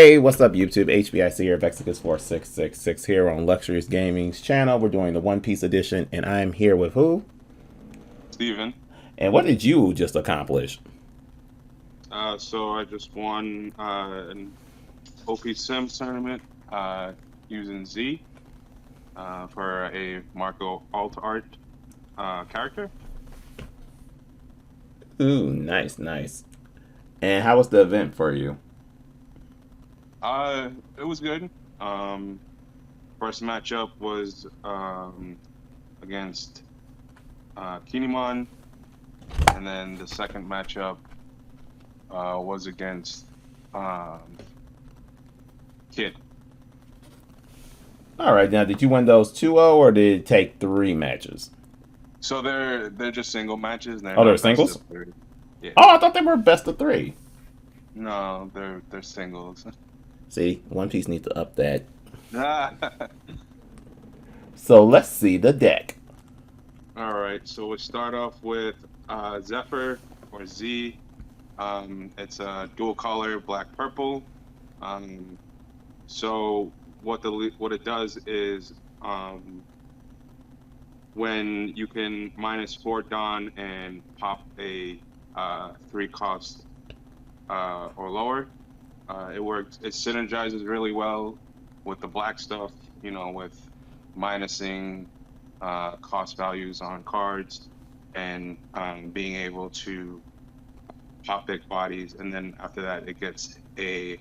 Hey, what's up, YouTube? HBIC here, Vexicus4666 here on Luxurious Gaming's channel. We're doing the One Piece edition, and I'm here with who? Steven. And what did you just accomplish? So I just won an OP Sims tournament using Z for a Marco Alt Art character. Ooh, nice, nice. And how was the event for you? It was good. Um, First matchup was against Kinemon, and then the second matchup was against Kid. All right, now did you win those 2-0 or did it take 3 matches? So they're just single matches. They're Oh, they're not best singles? of three. Yeah. Oh, I thought they were best of 3. No, they're singles. See, One Piece needs to up that. All So let's see the deck. right, so we start off with Zephyr or Z. It's a dual color, black purple. Um, so what it does is when you can -4 Dawn and pop a 3 cost or lower, it works. It synergizes really well with the black stuff. You know, with minusing cost values on cards and being able to pop big bodies, and then after that it gets a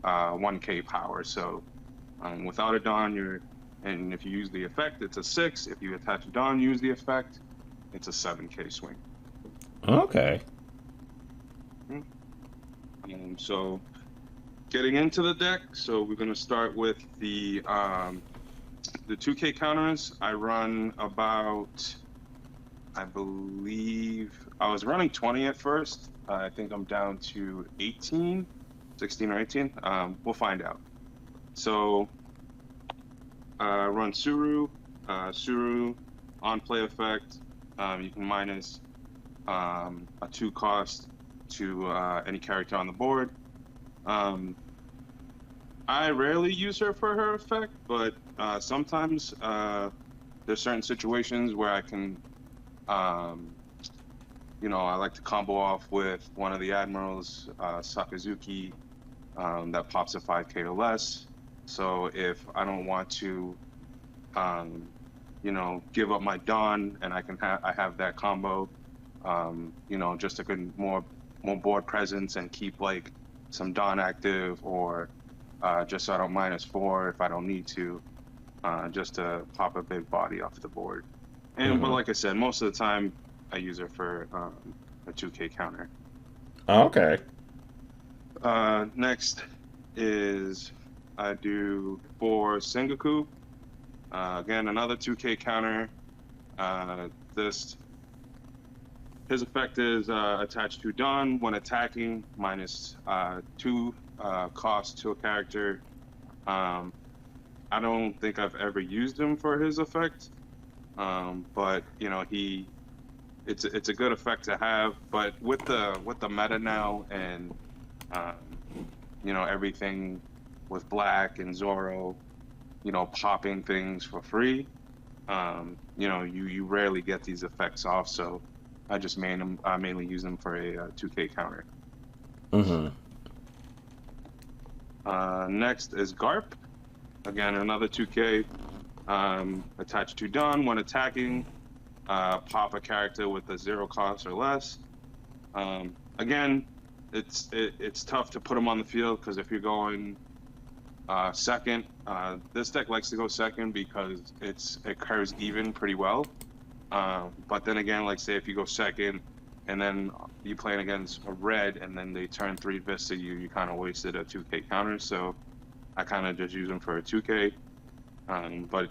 1k power. So without a Dawn, and if you use the effect, it's a 6. If you attach a Dawn, use the effect, it's a 7k swing. Okay. So getting into the deck, so we're going to start with the 2k counters. I run about, I believe I was running 20 at first. I think I'm down to 16 or 18. We'll find out. So run Suru. Suru on play effect. You can minus a 2 cost to any character on the board. I rarely use her for her effect, but sometimes there's certain situations where I can, I like to combo off with one of the admirals, Sakazuki, that pops a 5k or less. So if I don't want to, give up my Dawn, and I have that combo, just a good more board presence and keep like some Dawn active, or just so I don't -4 if I don't need to, just to pop a big body off the board. But like I said, most of the time I use her for a 2k counter. Okay. Next is I do for Sengoku. Again, another 2k counter. His effect is attached to Dawn when attacking, -2 cost to a character. I don't think I've ever used him for his effect, but it's a good effect to have. But with the meta now, and everything with Black and Zoro, popping things for free, you rarely get these effects off. So I just mainly use them for a 2k counter. Next is Garp. Again, another 2k. Attached to Dawn when attacking. Pop a character with a 0 cost or less. Again, it's tough to put them on the field, because if you're going second, this deck likes to go second because it curves even pretty well. But then again, like say if you go second and then you playing against a red and then they turn 3 Vista, you kind of wasted a 2k counter. So I kind of just use them for a 2k. But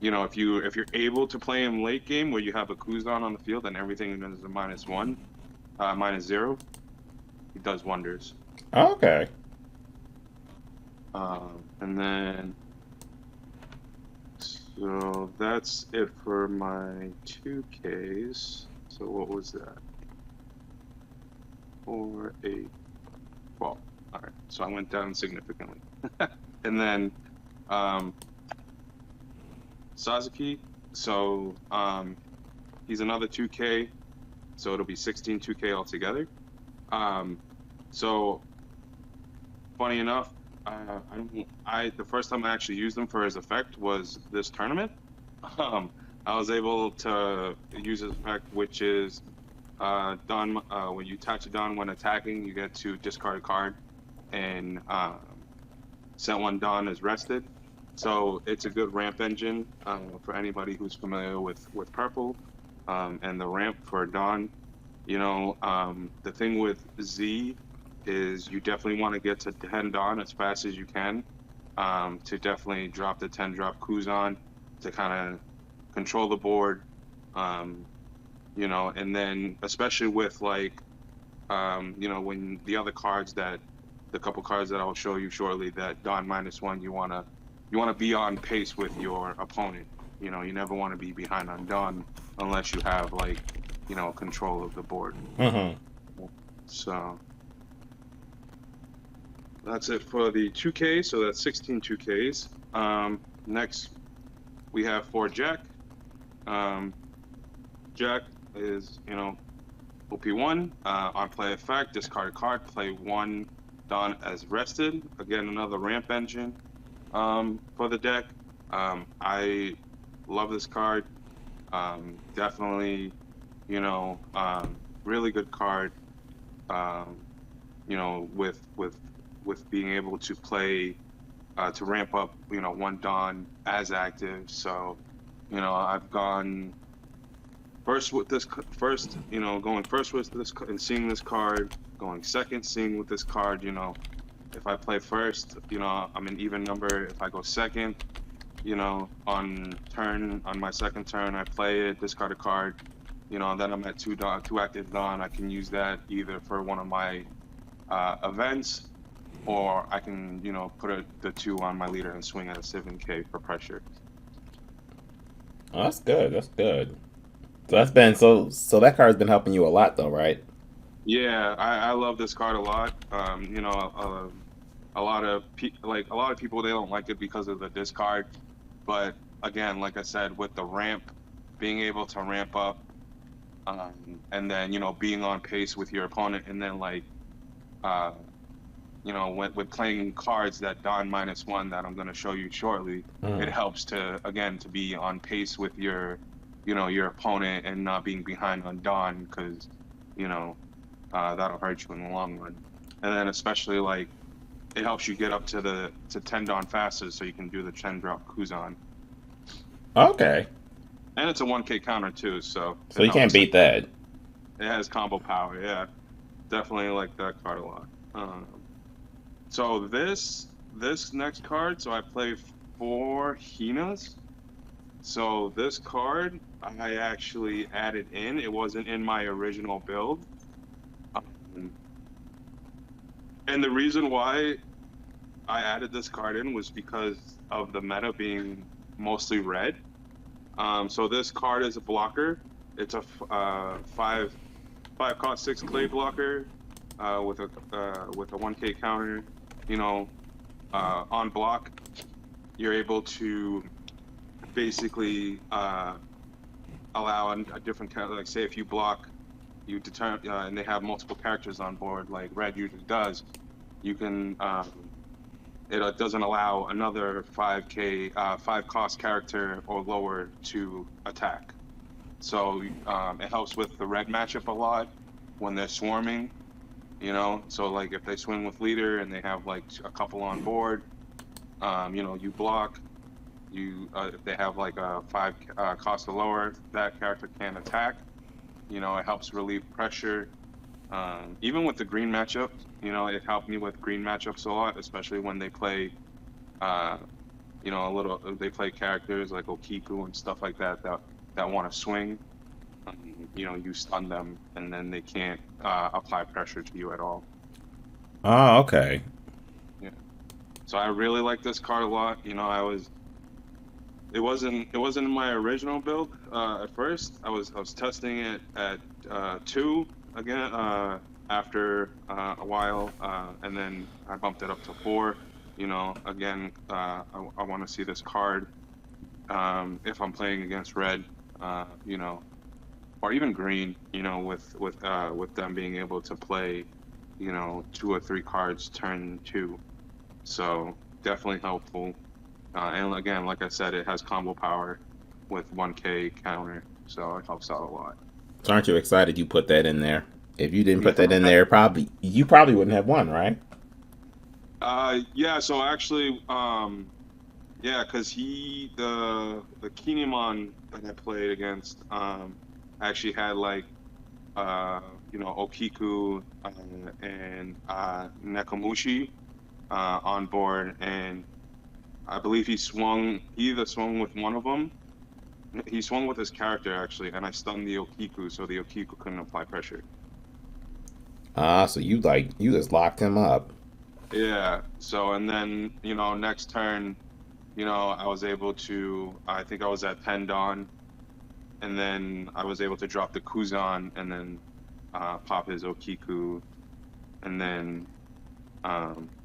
if you're able to play him late game where you have a Kuzan on the field and everything is a -1, -0, he does wonders. Okay. And then, so that's it for my 2Ks. So what was that? 4, 8, 12. All right. so I went down significantly. And then Sasuke, so he's another 2K, so it'll be 16 2K altogether. So funny enough, the first time I actually used him for his effect was this tournament. I was able to use his effect, which is done when you touch a Don when attacking, you get to discard a card and set one Don as rested. So it's a good ramp engine for anybody who's familiar with purple and the ramp for Don. You know, the thing with Z is you definitely want to get to 10 Don as fast as you can to definitely drop the 10 drop Kuzan to kind of control the board. You know, and then especially with like, you know, when the other cards the couple cards that I'll show you shortly that Don -1, you wanna be on pace with your opponent. You know, you never want to be behind on Don unless you have like, you know, control of the board. So that's it for the 2K. So that's 16 2Ks. Next we have for Jack. Jack is, you know, OP1 on play effect, discard a card, play one Don as rested. Again, another ramp engine for the deck. I love this card. Definitely, you know, really good card. You know, with being able to play to ramp up, you know, one Don as active. So, you know, I've gone first with this, you know, going first with this and seeing this card, going second, seeing with this card, you know, if I play first, you know, I'm an even number. If I go second, you know, on my second turn, I play it, discard a card, you know, then I'm at two active Don. I can use that either for one of my events, or I can, you know, put the 2 on my leader and swing at a 7K for pressure. Oh, that's good. That's good. So that's been so that card's been helping you a lot, though, right? Yeah, I love this card a lot. You know, a lot of people, they don't like it because of the discard, but again, like I said, with the ramp, being able to ramp up, and then, you know, being on pace with your opponent, and then like, you know, with playing cards that Don -1 that I'm going to show you shortly, it helps to be on pace with your, you know, your opponent and not being behind on Don, because, you know, that'll hurt you in the long run. And then especially like, it helps you get up to 10 Don faster, so you can do the 10 drop Kuzan. Okay. And it's a 1K counter too, so you can't beat that. It has combo power, yeah. Definitely like that card a lot. So this next card, so I play 4 Hinas. So this card I actually added in. It wasn't in my original build. And the reason why I added this card in was because of the meta being mostly red. So this card is a blocker. It's a 5 cost 6 clay blocker with a 1K counter. You know, on block, you're able to basically allow a different character. Like, say if you block, you determine, and they have multiple characters on board, like red usually does. You can it doesn't allow another 5 cost character or lower to attack. So it helps with the red matchup a lot when they're swarming. You know, so like if they swing with leader and they have like a couple on board, you know, you block. If they have like a 5 cost or lower, that character can attack. You know, it helps relieve pressure. Even with the green matchup, you know, it helped me with green matchups a lot, especially when they play, you know, they play characters like Okiku and stuff like that want to swing. You know, you stun them, and then they can't apply pressure to you at all. Oh, okay. Yeah. So I really like this card a lot. You know, it wasn't in my original build at first. I was testing it at 2 again, after a while, and then I bumped it up to 4. You know, again, I want to see this card if I'm playing against red, you know, or even green. You know, with them being able to play, you know, 2 or 3 cards turn 2. So definitely helpful. And again, like I said, it has combo power with 1K counter, so it helps out a lot. So aren't you excited you put that in there? If you didn't put that in there, you probably wouldn't have won, right? Yeah. So actually, yeah, because the Kinemon that I played against, actually had like, you know, Okiku and Nekomushi on board, and I believe he either swung with one of them. He swung with his character actually, and I stunned the Okiku, so the Okiku couldn't apply pressure. So you just locked him up. Yeah. So and then you know next turn, you know I was able to. I think I was at 10 Dawn, and then I was able to drop the Kuzan and then pop his Okiku, and then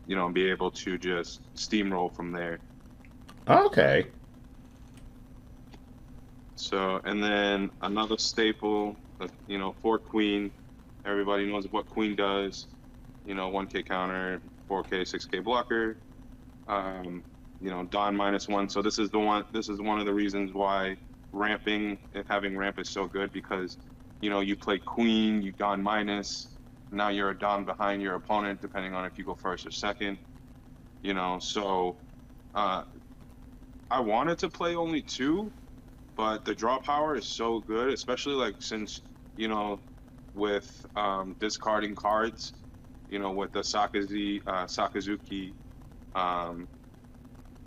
you know be able to just steamroll from there. Okay. So and then another staple, you know, for Queen. Everybody knows what Queen does. You know, 1K counter, 4K, 6K blocker. You know, Dawn -1. So this is the one. This is one of the reasons why ramping and having ramp is so good, because you know you play Queen, you Dawn minus. Now you're a Dawn behind your opponent, depending on if you go first or second. You know, so I wanted to play only 2, but the draw power is so good, especially like since you know with discarding cards, you know, with the Sakazuki,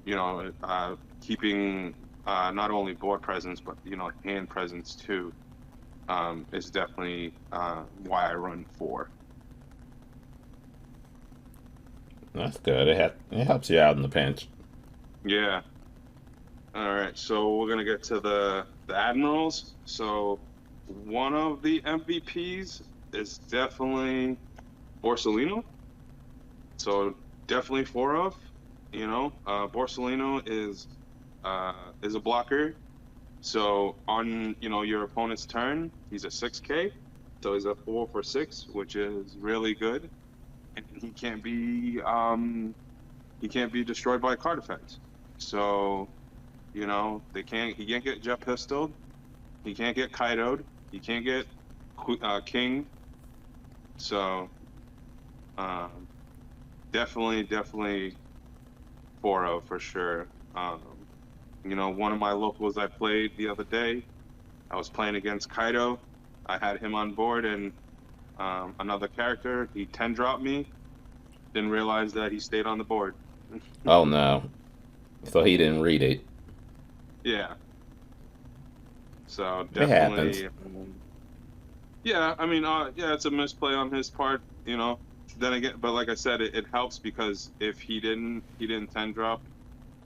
you know, keeping not only board presence but you know hand presence too, is definitely why I run 4. That's good. It helps you out in the pinch. Yeah. All right. So we're gonna get to the admirals. So one of the MVPs is definitely Borsellino. So definitely 4 of. You know, Borsellino is a blocker. So on you know your opponent's turn, he's a 6K. So he's a 4 for 6, which is really good. And he can't be destroyed by card effects. So you know he can't get jet pistoled. He can't get Kaido'd. He can't get King. So definitely 4 of for sure. You know, one of my locals I played the other day, I was playing against Kaido. I had him on board and another character. He 10 dropped me. Didn't realize that he stayed on the board. Oh no. So he didn't read it. Yeah. So It happens. definitely. Yeah, I mean, yeah, it's a misplay on his part, you know. Then again, but like I said, it helps because if he didn't 10 drop,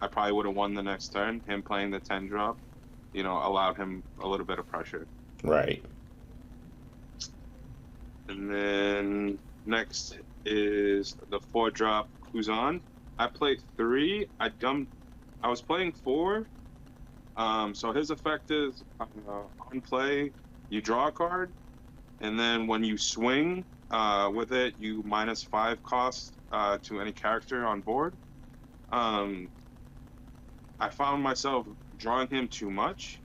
I probably would have won the next turn. Him playing the 10 drop, you know, allowed him a little bit of pressure. Right. And then next is the 4 drop Kuzan. I played 3. I was playing 4. So his effect is on play, you draw a card, and then when you swing with it, you -5 cost to any character on board. I found myself drawing him too much,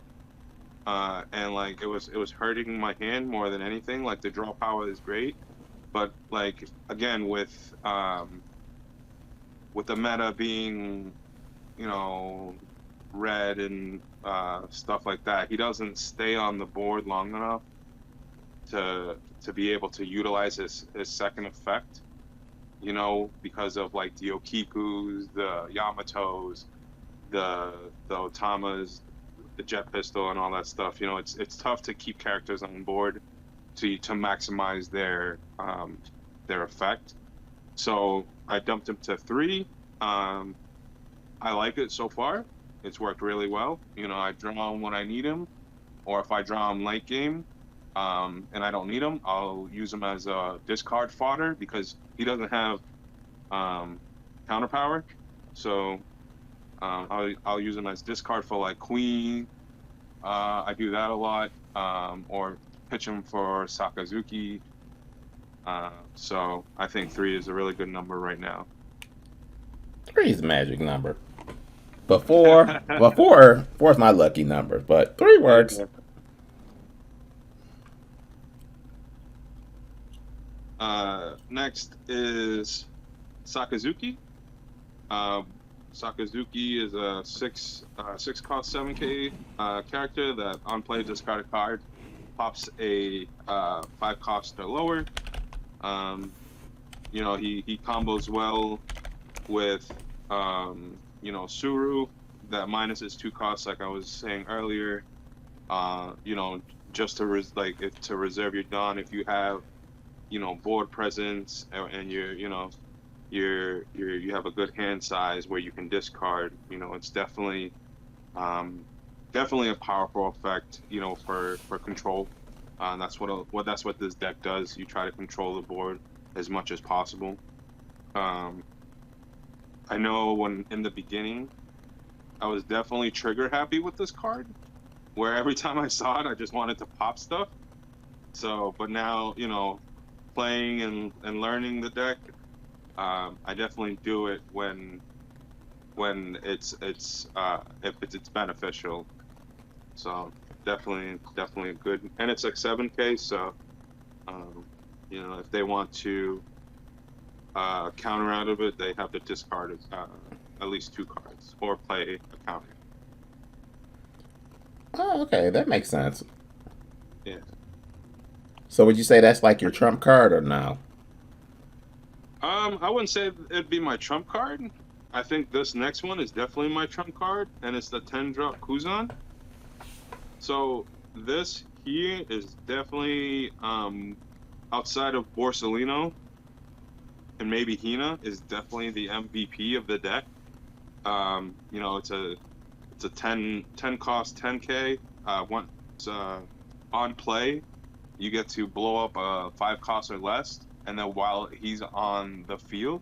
and like it was hurting my hand more than anything. Like the draw power is great, but like again with the meta being, you know, red and stuff like that, he doesn't stay on the board long enough to be able to utilize his second effect, you know, because of like the Okikus, the Yamatos, the Otamas, the jet pistol and all that stuff. You know, it's tough to keep characters on board to maximize their effect. So I dumped him to 3. I like it so far. It's worked really well. You know, I draw him when I need him, or if I draw him late game, and I don't need him, I'll use him as a discard fodder because he doesn't have counter power. So I'll use him as discard for like Queen. I do that a lot, or pitch him for Sakazuki. So I think 3 is a really good number right now. 3 is a magic number. But 4, well, 4 is my lucky number, but 3 works. Next is Sakazuki. Sakazuki is a 6 cost 7K character that on play discard a card, pops a 5 cost or lower. You know, he combos well with you know, Suru that minuses 2 costs, like I was saying earlier. You know, just to reserve your Dawn if you have, you know, board presence and you know, you have a good hand size where you can discard. You know, it's definitely a powerful effect, you know, for control. That's what this deck does. You try to control the board as much as possible. I know when in the beginning, I was definitely trigger happy with this card, where every time I saw it, I just wanted to pop stuff. So, but now, you know, playing and learning the deck, I definitely do it when it's beneficial. So definitely good, and it's like 7K. So, you know, if they want to counter out of it, they have to discard at least 2 cards or play a counter. Oh, okay, that makes sense. Yeah. So would you say that's like your trump card or no? I wouldn't say it'd be my trump card. I think this next one is definitely my trump card, and it's the 10-drop Kuzan. So this here is definitely outside of Borsellino and maybe Hina, is definitely the MVP of the deck. You know, it's a 10 cost 10K. Once on play, you get to blow up a 5 cost or less, and then while he's on the field,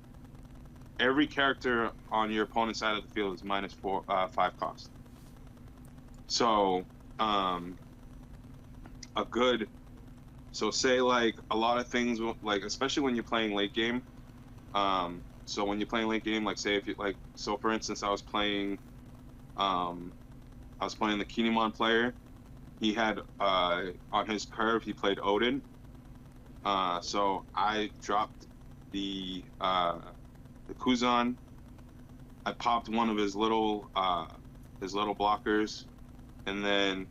every character on your opponent's side of the field is minus 5 cost. So so say like a lot of things, like especially when you're playing late game. So when you're playing late game, like say if you like, so for instance, I was playing the Kinemon player. He had on his curve, he played Odin. So I dropped the Kuzan. I popped one of his little blockers, and then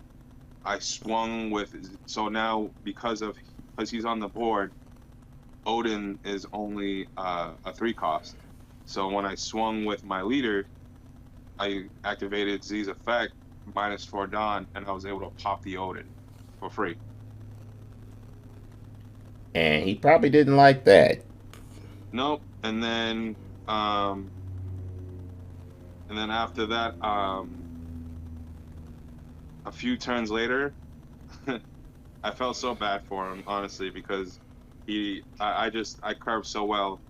I swung with. So now because he's on the board, Odin is only a 3 cost. So when I swung with my leader, I activated Z's effect, minus 4 Dawn, and I was able to pop the Odin for free. And he probably didn't like that. Nope. And then after that, a few turns later, I felt so bad for him, honestly, because I curved so well.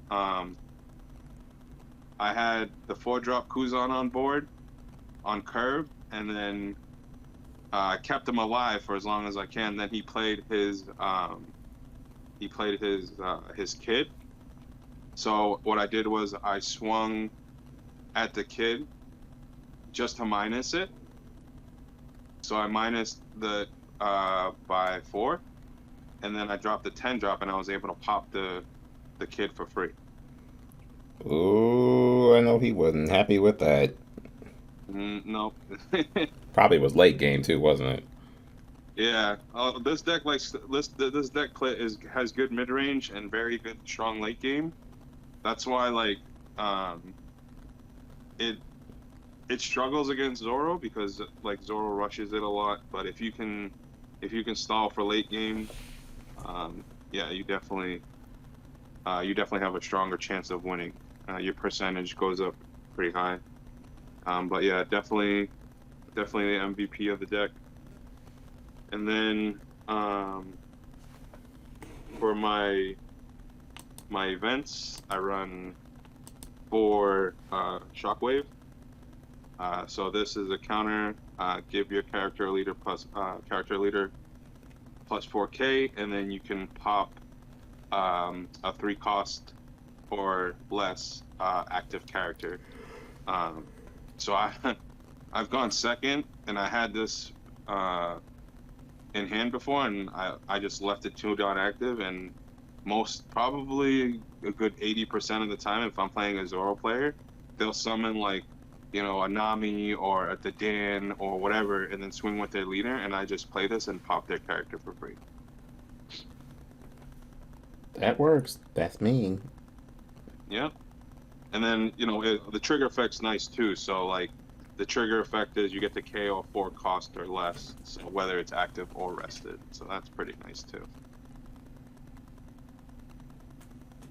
I had the 4-drop Kuzan on board on curve, and then I kept him alive for as long as I can. Then he played his kid. So what I did was I swung at the kid just to minus it. So I minused the by 4, and then I dropped the 10-drop, and I was able to pop the kid for free. Ooh, I know he wasn't happy with that. Nope. Probably was late game too, wasn't it? Yeah. This deck has good mid range and very good strong late game. That's why like it struggles against Zoro because like Zoro rushes it a lot. But if you can stall for late game, yeah, you definitely have a stronger chance of winning. Your percentage goes up pretty high. But yeah, definitely the MVP of the deck. And then for my events, I run 4 Shockwave. So this is a counter. Give your character leader plus 4K, and then you can pop a 3 cost or less active character. So I've gone second, and I had this in hand before, and I just left it 2 on active, and probably a good 80% of the time, if I'm playing a Zoro player, they'll summon like, you know, a Nami or a Dadan or whatever, and then swing with their leader, and I just play this and pop their character for free. That works. That's me. Yeah. And then, you know, the trigger effect's nice too. So like the trigger effect is you get the KO 4 cost or less, so whether it's active or rested. So that's pretty nice too.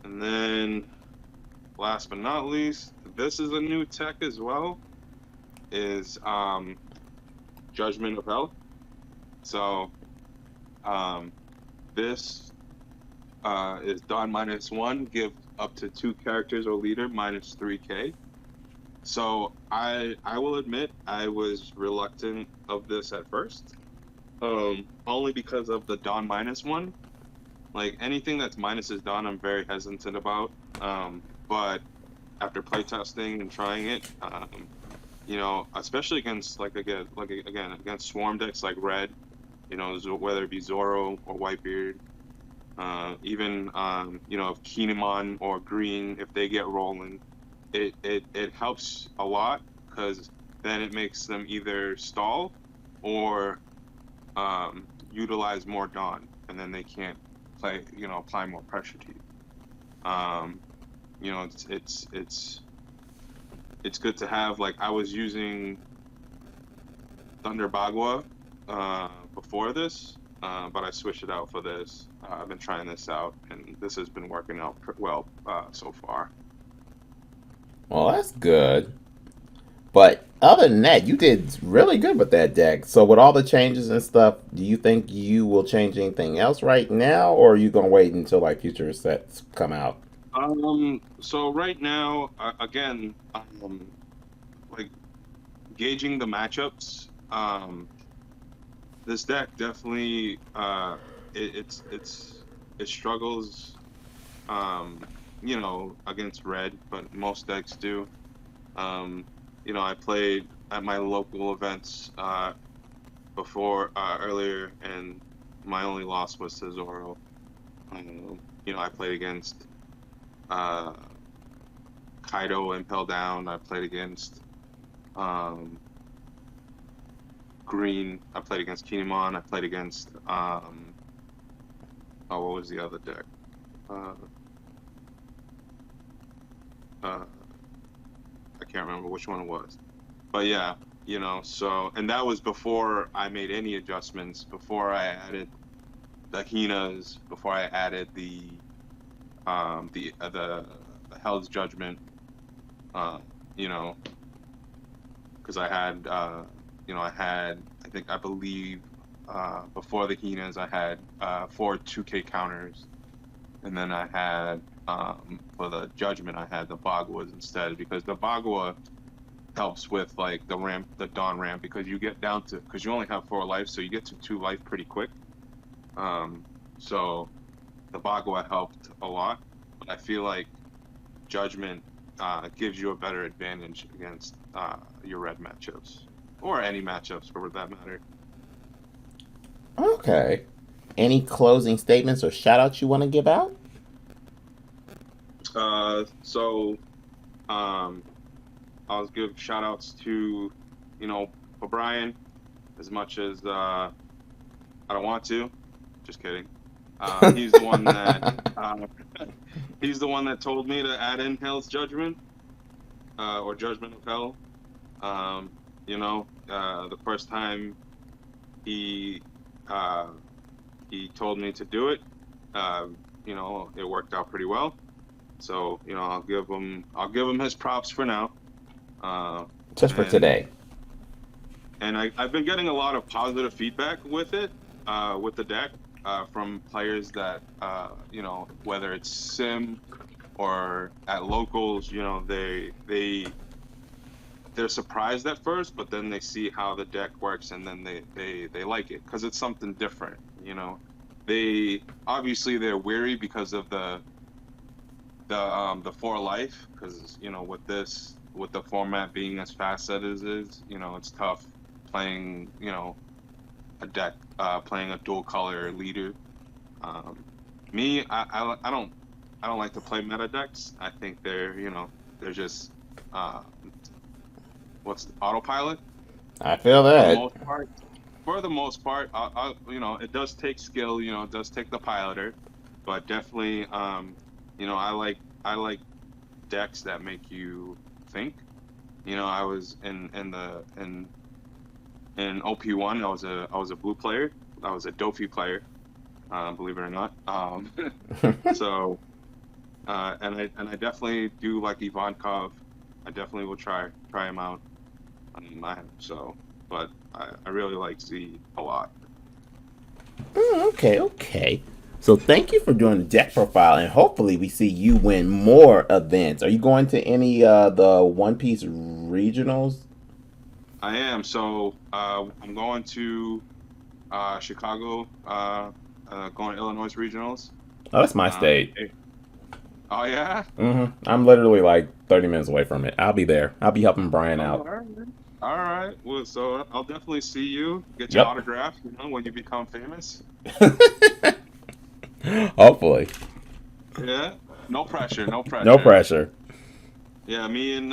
And then last but not least, this is a new tech as well, is Judgment of Hell. So this is Dawn -1, give up to 2 characters or leader -3K. So I will admit I was reluctant of this at first, only because of the Dawn -1. Like anything that's minuses Dawn, I'm very hesitant about. But after playtesting and trying it, you know, especially against again against swarm decks like red, you know, whether it be Zoro or Whitebeard, even you know, if Kinemon or green, if they get rolling, it helps a lot, because then it makes them either stall or utilize more Dawn, and then they can't apply more pressure to you. You know, it's good to have. Like, I was using Thunder Bagua before this, but I switched it out for this. I've been trying this out, and this has been working out well so far. Well, that's good. But other than that, you did really good with that deck. So with all the changes and stuff, do you think you will change anything else right now, or are you gonna wait until like future sets come out? So right now, again, like gauging the matchups, this deck definitely it struggles, you know, against red, but most decks do. You know, I played at my local events before earlier, and my only loss was to Zoro. You know, I played against Kaido Impel Down. I played against green. I played against Kinemon. I played against what was the other deck? I can't remember which one it was, but yeah, you know. So, and that was before I made any adjustments, before I added the Hinas, before I added the Hell's Judgment. You know, because I had you know, I believe before the Hinas I had 4 2K counters, and then I had for the Judgment I had the Baguas instead, because the Bagua helps with like the Dawn ramp, because you get down to, because you only have 4 life, so you get to 2 life pretty quick. So the Bagua helped a lot, but I feel like Judgment gives you a better advantage against your red matchups, or any matchups for that matter. Okay. Any closing statements or shout outs you want to give out? So I'll give shout outs to, you know, O'Brien, as much as I don't want to. Just kidding. He's the one that he's the one that told me to add in Hell's Judgment, or Judgment of Hell. You know, the first time he told me to do it, you know, it worked out pretty well. So, you know, I'll give him his props for now. Just for today. And I've been getting a lot of positive feedback with it, with the deck. from players that whether it's sim or at locals, they're surprised at first, but then they see how the deck works, and then they like it because it's something different. They obviously they're weary because of the 4 life, because with the format being as fast as it is, it's tough playing a deck playing a dual color leader. Me, I don't like to play meta decks. I think they're just what's autopilot I feel for the that. most part. For the most part, it does take skill. It does take the piloter, but definitely, I like decks that make you think. I was in OP1. I was a blue player. I was a Dofi player, believe it or not. So, and I definitely do like Ivankov. I definitely will try him out. But I really like Z a lot. Okay. So thank you for doing the deck profile, and hopefully we see you win more events. Are you going to any the One Piece regionals? I am. So I'm going to Chicago, going to Illinois regionals. Oh, that's my Um, state. oh yeah. I'm literally like 30 minutes away from it. I'll be there. I'll be helping Brian Oh, all out. right. All right. Well, so I'll definitely see you. Get your Yep. autograph. When you become famous. Hopefully. Yeah. No pressure. No pressure. No pressure. Yeah. Me and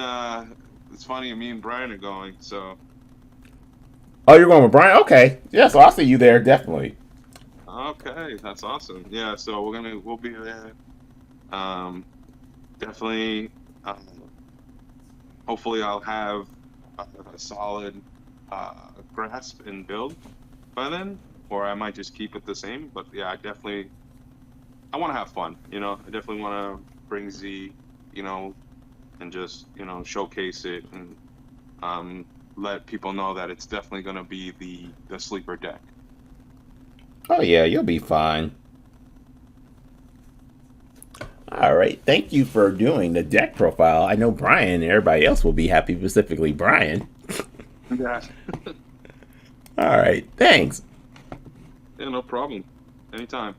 it's funny. Me and Brian are going. So. Oh, you're going with Brian? Okay. Yeah, so I'll see you there, definitely. Okay, that's awesome. Yeah. So we'll be there. Definitely. Hopefully, I'll have a solid grasp and build by then, or I might just keep it the same. But yeah, I want to have fun. I definitely want to bring Z, and just showcase it and let people know that it's definitely going to be the sleeper deck. Oh, yeah, you'll be fine. All right. Thank you for doing the deck profile. I know Brian and everybody else will be happy, specifically Brian. Yeah. All right. Thanks. Yeah, no problem. Anytime.